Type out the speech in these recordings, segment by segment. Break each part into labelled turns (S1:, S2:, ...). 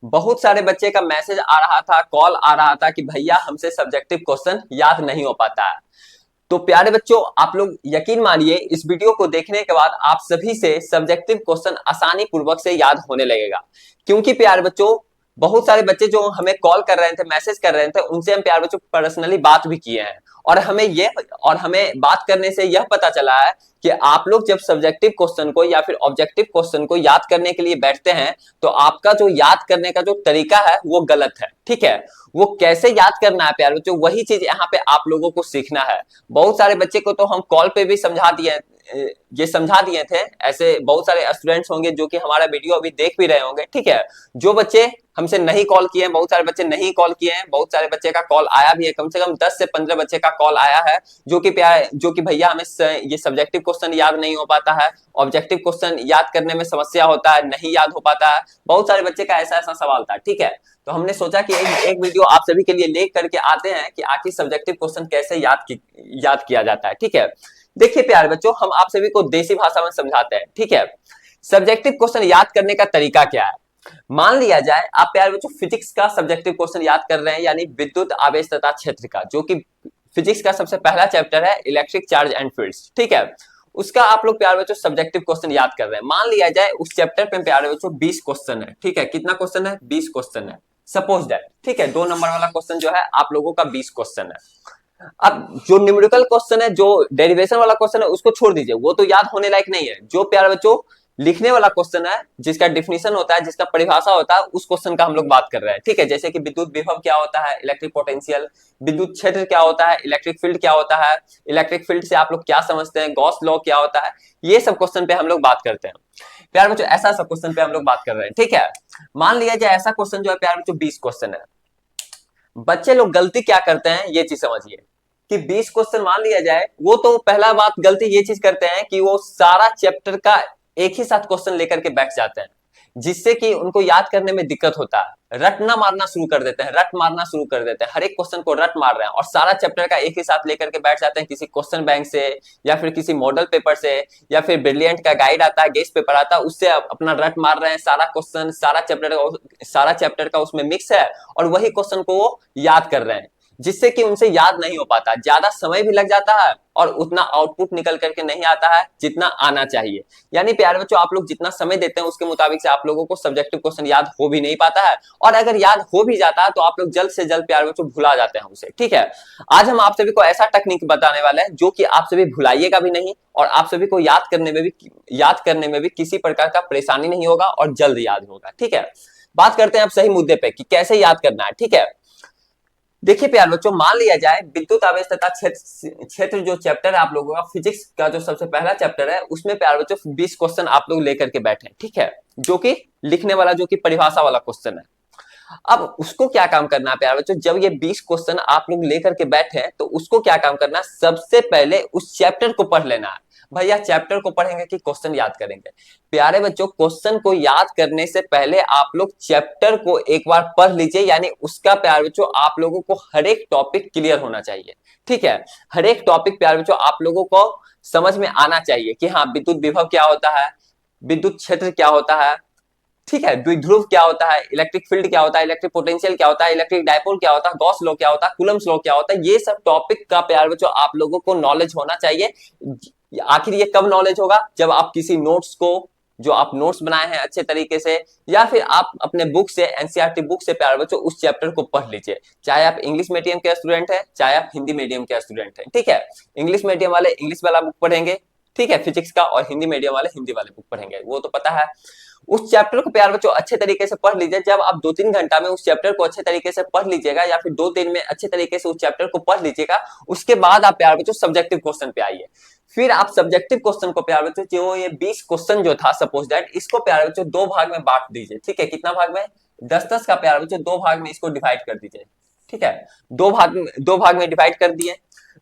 S1: बहुत सारे बच्चे का मैसेज आ रहा था, कॉल आ रहा था कि भैया हमसे सब्जेक्टिव क्वेश्चन याद नहीं हो पाता है। तो प्यारे बच्चों, आप लोग यकीन मानिए इस वीडियो को देखने के बाद आप सभी से सब्जेक्टिव क्वेश्चन आसानी पूर्वक से याद होने लगेगा। क्योंकि प्यारे बच्चों, बहुत सारे बच्चे जो हमें कॉल कर रहे थे, मैसेज कर रहे थे, उनसे हम प्यारे बच्चों पर्सनली बात भी किए हैं। और हमें बात करने से यह पता चला है कि आप लोग जब सब्जेक्टिव क्वेश्चन को या फिर ऑब्जेक्टिव क्वेश्चन को याद करने के लिए बैठते हैं, तो आपका जो याद करने का जो तरीका है वो गलत है। ठीक है, वो कैसे याद करना है प्यारे बच्चों, वही चीज यहाँ पे आप लोगों को सीखना है। बहुत सारे बच्चे को तो हम कॉल पे भी समझा दिए थे। ऐसे बहुत सारे स्टूडेंट्स होंगे जो कि हमारा वीडियो अभी देख भी रहे होंगे। ठीक है, जो बच्चे हमसे नहीं कॉल किए हैं, बहुत सारे बच्चे नहीं कॉल किए हैं, बहुत सारे बच्चे का कॉल आया भी है, कम से कम 10 से 15 बच्चे का कॉल आया है जो कि भैया हमें ये सब्जेक्टिव क्वेश्चन याद नहीं हो पाता है, ऑब्जेक्टिव क्वेश्चन याद करने में समस्या होता है, नहीं याद हो पाता है। बहुत सारे बच्चे का ऐसा ऐसा सवाल था। ठीक है, तो हमने सोचा कि एक वीडियो आप सभी के लिए ले करके आते हैं कि आखिर सब्जेक्टिव क्वेश्चन कैसे याद किया जाता है। ठीक है, देखिए प्यारे बच्चों, हम आप सभी को देसी भाषा में समझाते हैं। ठीक है, सब्जेक्टिव क्वेश्चन याद करने का तरीका क्या है। मान लिया जाए आप प्यारे बच्चों फिजिक्स का सब्जेक्टिव क्वेश्चन याद कर रहे हैं, यानी विद्युत आवेश तथा क्षेत्र का, जो कि फिजिक्स का सबसे पहला चैप्टर है, इलेक्ट्रिक चार्ज एंड फील्ड्स। ठीक है, उसका आप लोग प्यारे बच्चों सब्जेक्टिव क्वेश्चन याद कर रहे हैं। मान लिया जाए उस चैप्टर पे प्यारे बच्चों 20 क्वेश्चन है। ठीक है, कितना क्वेश्चन है? 20 क्वेश्चन है, सपोज दैट। ठीक है, 2 नंबर वाला क्वेश्चन जो है आप लोगों का 20 क्वेश्चन है। अब जो न्यूमेरिकल क्वेश्चन है, जो डेरिवेशन वाला क्वेश्चन है, उसको छोड़ दीजिए, वो तो याद होने लायक नहीं है। जो प्यारे बच्चों लिखने वाला क्वेश्चन है, जिसका डिफिनेशन होता है, जिसका परिभाषा होता है, उस क्वेश्चन का हम लोग बात कर रहे हैं। ठीक है, जैसे कि विद्युत विभव क्या होता है, इलेक्ट्रिक पोटेंशियल, विद्युत क्षेत्र क्या होता है, इलेक्ट्रिक फील्ड क्या होता है, इलेक्ट्रिक फील्ड से आप लोग क्या समझते हैं, गॉस लॉ क्या होता है, ये सब क्वेश्चन पे हम लोग बात करते हैं। प्यारे बच्चों, ऐसा सब क्वेश्चन पे हम लोग बात कर रहे हैं। ठीक है, मान लिया जाए ऐसा क्वेश्चन जो है प्यारे बच्चों 20 क्वेश्चन है। बच्चे लोग गलती क्या करते हैं ये चीज समझिए कि 20 क्वेश्चन मान लिया जाए, वो तो पहला बात गलती ये चीज करते हैं कि वो सारा चैप्टर का एक ही साथ क्वेश्चन लेकर के बैठ जाते हैं, जिससे कि उनको याद करने में दिक्कत होता है। रटना मारना शुरू कर देते हैं, रट मारना शुरू कर देते हैं, हर एक क्वेश्चन को रट मार रहे हैं और सारा चैप्टर का एक ही साथ लेकर के बैठ जाते हैं, किसी क्वेश्चन बैंक से या फिर किसी मॉडल पेपर से या फिर ब्रिलियंट का गाइड आता है, गेस्ट पेपर आता है, उससे अपना रट मार रहे हैं। सारा क्वेश्चन सारा चैप्टर का उसमें मिक्स है और वही क्वेश्चन को वो याद कर रहे हैं, जिससे कि उनसे याद नहीं हो पाता, ज्यादा समय भी लग जाता है और उतना आउटपुट निकल करके नहीं आता है जितना आना चाहिए। यानी प्यारे बच्चों, आप लोग जितना समय देते हैं उसके मुताबिक से आप लोगों को सब्जेक्टिव क्वेश्चन याद हो भी नहीं पाता है, और अगर याद हो भी जाता है तो आप लोग जल्द से जल्द प्यारे बच्चों भुला जाते हैं उसे। ठीक है, आज हम आप सभी को ऐसा टेक्निक बताने वाले हैं जो कि आप सभी भुलाइएगा भी नहीं और आप सभी को याद करने में भी किसी प्रकार का परेशानी नहीं होगा और जल्द याद होगा। ठीक है, बात करते हैं अब सही मुद्दे पे कि कैसे याद करना है। ठीक है, देखिए प्यारे बच्चों, मान लिया जाए विद्युत आवेश तथा क्षेत्र जो चैप्टर है आप लोगों का फिजिक्स का, जो सबसे पहला चैप्टर है, उसमें प्यारे बच्चों 20 क्वेश्चन आप लोग लेकर के बैठे। ठीक है, जो कि लिखने वाला, जो कि परिभाषा वाला क्वेश्चन है। अब उसको क्या काम करना है प्यारे बच्चों, जब ये 20 क्वेश्चन आप लोग लेकर के बैठे हैं तो उसको क्या काम करना है, सबसे पहले उस चैप्टर को पढ़ लेना है। भैया चैप्टर को पढ़ेंगे कि क्वेश्चन याद करेंगे? प्यारे बच्चों, क्वेश्चन को याद करने से पहले आप लोग चैप्टर को एक बार पढ़ लीजिए, यानी उसका प्यारे बच्चों आप लोगों को हर एक टॉपिक क्लियर होना चाहिए। ठीक है, हर एक टॉपिक प्यारे बच्चों आप लोगों को समझ में आना चाहिए कि हाँ, विद्युत विभव क्या होता है, विद्युत क्षेत्र क्या होता है, ठीक है, द्विध्रुव क्या होता है, इलेक्ट्रिक फील्ड क्या होता है, इलेक्ट्रिक पोटेंशियल क्या होता है, इलेक्ट्रिक डायपोल क्या होता है, गॉस लॉ क्या होता है, कूलम्स लॉ क्या होता है, ये सब टॉपिक का प्यार बच्चों आप लोगों को नॉलेज होना चाहिए। आखिर ये कब नॉलेज होगा, जब आप किसी नोट्स को, जो आप नोट्स बनाए हैं अच्छे तरीके से, या फिर आप अपने बुक से, एनसीईआरटी बुक से प्यारे बच्चों उस चैप्टर को पढ़ लीजिए। चाहे आप इंग्लिश मीडियम के स्टूडेंट हैं, चाहे आप हिंदी मीडियम के स्टूडेंट हैं। ठीक है, इंग्लिश मीडियम वाले इंग्लिश वाला बुक पढ़ेंगे, ठीक है, फिजिक्स का, और हिंदी मीडियम वाले हिंदी वाले बुक पढ़ेंगे, वो तो पता है। उस चैप्टर को प्यारे बच्चों अच्छे तरीके से पढ़ लीजिए। जब आप 2-3 घंटा में उस चैप्टर को अच्छे तरीके से पढ़ लीजिएगा, या फिर 2 दिन में अच्छे तरीके से उस चैप्टर को पढ़ लीजिएगा, उसके बाद आप प्यारे बच्चों सब्जेक्टिव क्वेश्चन पे आइए। फिर आप सब्जेक्टिव क्वेश्चन को प्यारे बच्चों, जो ये 20 क्वेश्चन जो था सपोज दैट, इसको प्यारे बच्चों 2 भाग में बांट दीजिए। ठीक है, कितना भाग में? 10-10 का प्यारे बच्चों 2 भाग में इसको डिवाइड कर दीजिए। ठीक है, 2 भाग में डिवाइड कर दिए।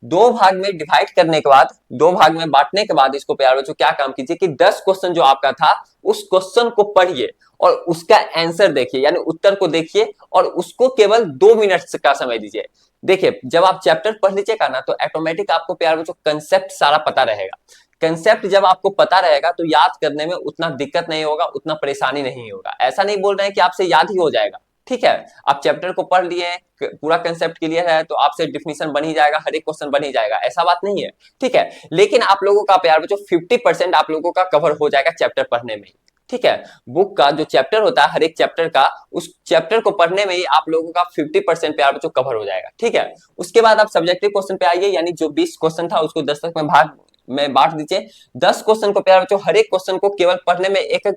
S1: 2 भाग में डिवाइड करने के बाद, 2 भाग में बांटने के बाद, इसको प्यारे बच्चों क्या काम कीजिए कि 10 क्वेश्चन जो आपका था उस क्वेश्चन को पढ़िए और उसका आंसर देखिए, यानी उत्तर को देखिए, और उसको केवल 2 मिनट का समय दीजिए। देखिए, जब आप चैप्टर पढ़ लीजिएगा ना, तो ऑटोमेटिक आपको प्यारे बच्चों कंसेप्ट सारा पता रहेगा। कंसेप्ट जब आपको पता रहेगा तो याद करने में उतना दिक्कत नहीं होगा, उतना परेशानी नहीं होगा। ऐसा नहीं बोल रहे हैं कि आपसे याद ही हो जाएगा, ठीक है। आप चैप्टर को पढ़ लिए, पूरा कंसेप्ट क्लियर है तो आपसे डिफिनीशन बन ही जाएगा, हर एक क्वेश्चन बन ही जाएगा, ऐसा बात नहीं है, ठीक है। लेकिन आप लोगों का प्यार बच्चों 50% आप लोगों का कवर हो जाएगा चैप्टर पढ़ने में, ठीक है। बुक का जो चैप्टर होता है, हर एक चैप्टर का, उस चैप्टर को पढ़ने में ही आप लोगों का 50% प्यार बच्चों कवर हो जाएगा, ठीक है। उसके बाद आप सब्जेक्टिव क्वेश्चन पे आइए, यानी जो 20 क्वेश्चन था उसको 10 तक में भाग में बांट दीजिए। 10 क्वेश्चन को प्यार बच्चों, हर एक क्वेश्चन को केवल पढ़ने में 1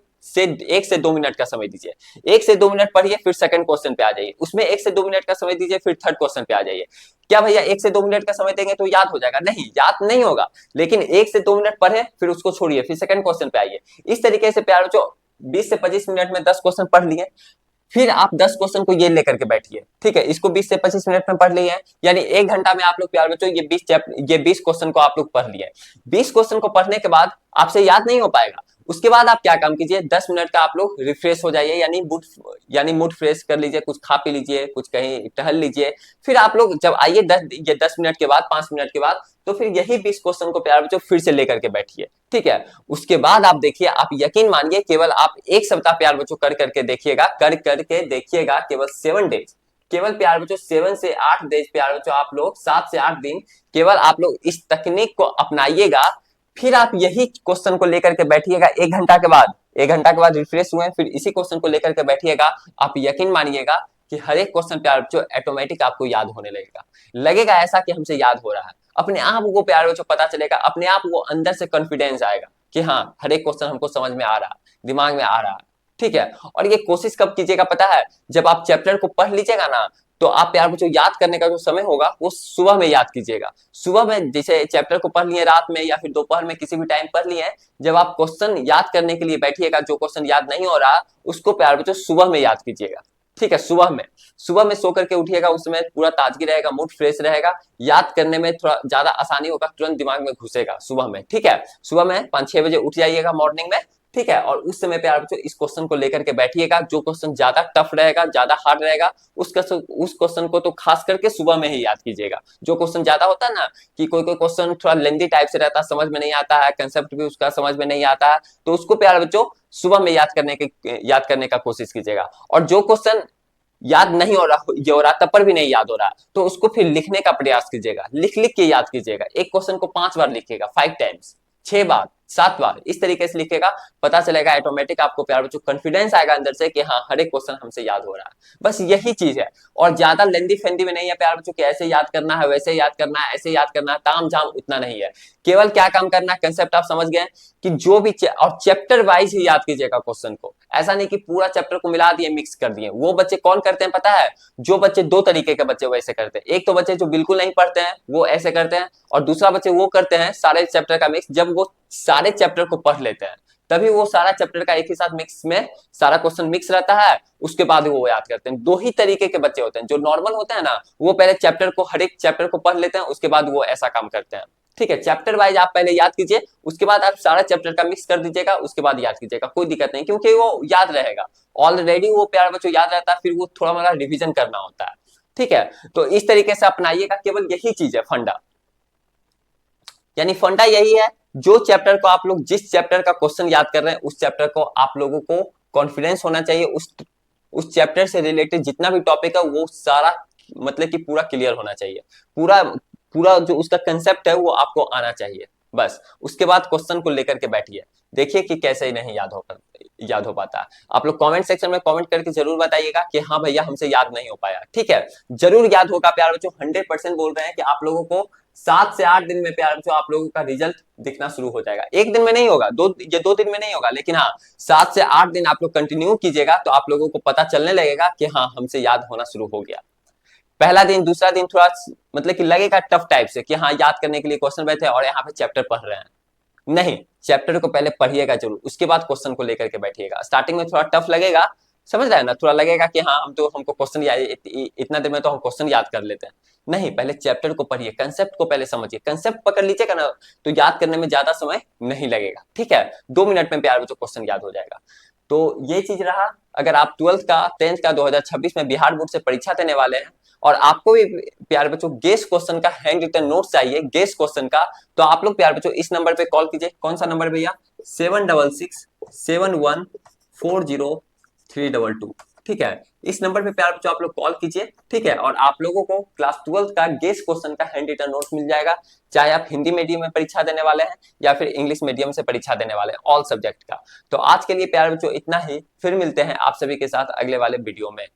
S1: से 2 मिनट का समय दीजिए। 1 से 2 मिनट पढ़िए, फिर सेकंड क्वेश्चन पे आ जाइए, उसमें 1 से 2 मिनट का समय दीजिए, फिर थर्ड क्वेश्चन पे आ जाइए। क्या भैया 1 से 2 मिनट का समय देंगे तो याद हो जाएगा? नहीं, याद नहीं होगा, लेकिन 1 से 2 मिनट पढ़े, फिर उसको छोड़िए, फिर सेकंड क्वेश्चन पे आइए। इस तरीके से प्यार बच्चों 20 से 25 मिनट में 10 क्वेश्चन पढ़ लिए, फिर आप 10 क्वेश्चन को ये लेकर के बैठिए, ठीक है। इसको 20 से 25 मिनट में पढ़ लिए हैं, यानी 1 घंटा में आप लोग प्यार बच्चों ये 20 क्वेश्चन को आप लोग पढ़ लिए। 20 क्वेश्चन को पढ़ने के बाद आपसे याद नहीं हो पाएगा। उसके बाद आप क्या काम कीजिए, 10 मिनट का आप लोग रिफ्रेश हो जाइए, यानी मूड फ्रेश कर लीजिए, कुछ खा पी लीजिए, कुछ कहीं टहल लीजिए। फिर आप लोग जब आइए 10 मिनट के बाद, 5 मिनट के बाद, तो फिर यही 20 क्वेश्चन को प्यार बच्चों फिर से लेकर के बैठिए, ठीक है। उसके बाद आप देखिए, आप यकीन मानिए, केवल आप 1 सप्ताह प्यार बच्चों कर करके देखिएगा, केवल 7 डेज, केवल प्यार बच्चों 7 से 8 डेज प्यार बच्चों, आप लोग 7 से 8 दिन केवल आप लोग इस तकनीक को अपनाइएगा। फिर आप यही क्वेश्चन को लेकर के बैठिएगा 1 घंटा के बाद, 1 घंटा के बाद रिफ्रेश हुए, फिर इसी क्वेश्चन को लेकर के बैठिएगा। आप यकीन मानिएगा कि हर एक क्वेश्चन प्यार बच्चों ऑटोमेटिक आपको याद होने लगेगा ऐसा कि हमसे याद हो रहा है। अपने आप वो प्यार बच्चों पता चलेगा, अपने आप वो अंदर से कॉन्फिडेंस आएगा कि हाँ, हर एक क्वेश्चन हमको समझ में आ रहा है, दिमाग में आ रहा है, ठीक है। और ये कोशिश कब कीजिएगा पता है? जब आप चैप्टर को पढ़ लीजिएगा ना, तो आप प्यार बच्चों याद करने का जो समय होगा वो सुबह में याद कीजिएगा। सुबह में जैसे चैप्टर को पढ़ लिए रात में या फिर दोपहर में किसी भी टाइम पढ़ लिए, जब आप क्वेश्चन याद करने के लिए बैठिएगा, जो क्वेश्चन याद नहीं हो रहा उसको प्यार बच्चों सुबह में याद कीजिएगा, ठीक है। सुबह में सो करके उठिएगा, उस समय पूरा ताजगी रहेगा, मूड फ्रेश रहेगा, याद करने में थोड़ा ज्यादा आसानी होगा, तुरंत दिमाग में घुसेगा सुबह में, ठीक है। सुबह में 5-6 बजे उठ जाइएगा मॉर्निंग में, ठीक है। और उस समय पे आप इस क्वेश्चन को लेकर के बैठिएगा। जो क्वेश्चन ज्यादा टफ रहेगा, ज्यादा हार्ड रहेगा, उस क्वेश्चन को तो खास करके सुबह में ही याद कीजिएगा। जो क्वेश्चन ज्यादा होता है ना, कि कोई क्वेश्चन थोड़ा लेंदी टाइप से रहता है, समझ में नहीं आता है, कंसेप्ट भी उसका समझ में नहीं आता है, तो उसको प्यारे बच्चों सुबह में याद करने का कोशिश कीजिएगा। और जो क्वेश्चन याद नहीं हो रहा तब पर भी नहीं याद हो रहा, तो उसको फिर लिखने का प्रयास कीजिएगा, लिख लिख के याद कीजिएगा। एक क्वेश्चन को 5 बार लिखिएगा, 5 टाइम्स, 6 बार, 7 बार, इस तरीके से लिखेगा। पता चलेगा ऑटोमेटिक, आपको प्यार बच्चों कॉन्फिडेंस आएगा अंदर से कि हाँ, हर एक क्वेश्चन हमसे याद हो रहा है। बस यही चीज है, और ज्यादा लेंदी फेंदी में नहीं है प्यार बच्चों कि ऐसे याद करना है, वैसे याद करना है, ऐसे याद करना है, ताम झाम उतना नहीं है। केवल क्या काम करना है, कंसेप्ट आप समझ गए कि जो भी और चैप्टर वाइज ही याद कीजिएगा क्वेश्चन को। ऐसा नहीं कि पूरा चैप्टर को मिला दिए, मिक्स कर दिए। वो बच्चे कौन करते हैं पता है? जो बच्चे 2 तरीके के बच्चे वैसे करते हैं। एक तो बच्चे जो बिल्कुल नहीं पढ़ते हैं, वो ऐसे करते हैं, और दूसरा बच्चे वो करते हैं सारे चैप्टर का मिक्स। जब वो सारे चैप्टर को पढ़ लेते हैं, तभी वो सारा चैप्टर का एक ही साथ मिक्स में सारा क्वेश्चन मिक्स रहता है, उसके बाद वो याद करते हैं। 2 ही तरीके के बच्चे होते हैं। जो नॉर्मल होते हैं ना, वो पहले चैप्टर को, हर एक चैप्टर को पढ़ लेते हैं, उसके बाद वो ऐसा काम करते हैं, ठीक है। चैप्टर वाइज आप पहले याद कीजिए, उसके बाद आप सारा चैप्टर का मिक्स कर दीजिएगा, उसके बाद याद कीजिएगा, कोई दिक्कत नहीं, क्योंकि वो याद रहेगा ऑलरेडी, वो प्यार बच्चों याद रहता है, फिर वो थोड़ा मोड़ा रिविजन करना होता है, ठीक है। तो इस तरीके से अपनाइएगा, केवल यही चीज है फंडा, यानी फंडा यही है। जो चैप्टर को आप लोग, जिस चैप्टर का क्वेश्चन याद कर रहे हैं, उस चैप्टर को आप लोगों को कॉन्फिडेंस होना चाहिए। उस चैप्टर से रिलेटेड जितना भी टॉपिक है वो सारा, मतलब कि पूरा क्लियर होना चाहिए, पूरा पूरा जो उसका कंसेप्ट है वो आपको आना चाहिए। बस उसके बाद क्वेश्चन को लेकर के बैठिए, देखिए कि कैसे नहीं याद हो पाता। आप लोग कमेंट सेक्शन में कमेंट करके जरूर बताइएगा कि हाँ भैया हमसे याद नहीं हो पाया, ठीक है। जरूर याद होगा प्यार बच्चों, 100% बोल रहे हैं कि आप लोगों को 7 से 8 दिन में प्यार बच्चों आप लोगों का रिजल्ट दिखना शुरू हो जाएगा। एक दिन में नहीं होगा, 2 दिन में नहीं होगा, लेकिन हाँ 7 से 8 दिन आप लोग कंटिन्यू कीजिएगा, तो आप लोगों को पता चलने लगेगा कि हाँ, हमसे याद होना शुरू हो गया। पहला दिन, दूसरा दिन थोड़ा मतलब कि लगेगा टफ टाइप से कि हाँ, याद करने के लिए क्वेश्चन बैठे और यहाँ पे चैप्टर पढ़ रहे हैं। नहीं, चैप्टर को पहले पढ़िएगा जरूर, उसके बाद क्वेश्चन को लेकर के बैठिएगा। स्टार्टिंग में थोड़ा टफ लगेगा, समझ रहे हैं ना, थोड़ा लगेगा कि हाँ, हमको क्वेश्चन याद, इतना देर में तो हम क्वेश्चन याद कर लेते हैं। नहीं, पहले चैप्टर को पढ़िए, कंसेप्ट को पहले समझिए। कंसेप्ट पकड़ लीजिएगा ना, तो याद करने में ज्यादा समय नहीं लगेगा, ठीक है। 2 मिनट में प्यार बच्चों क्वेश्चन याद हो जाएगा। तो ये चीज रहा। अगर आप 12th का 10th का 2026 में बिहार बोर्ड से परीक्षा देने वाले हैं और आपको भी प्यारे बच्चों गेस क्वेश्चन का हैंड रिटन नोट चाहिए गेस क्वेश्चन का, तो आप लोग प्यारे बच्चों इस नंबर पे कॉल कीजिए। कौन सा नंबर भैया? 7667140322। ठीक है, इस नंबर पे प्यारे बच्चों आप लोग कॉल कीजिए। ठीक है, और आप लोगों को क्लास 12th का गेस क्वेश्चन का हैंड रिटन नोट मिल जाएगा, चाहे आप हिंदी मीडियम में परीक्षा देने वाले हैं या फिर इंग्लिश मीडियम से परीक्षा देने वाले हैं, ऑल सब्जेक्ट का। तो आज के लिए प्यारे बच्चों इतना ही, फिर मिलते हैं आप सभी के साथ अगले वाले वीडियो में।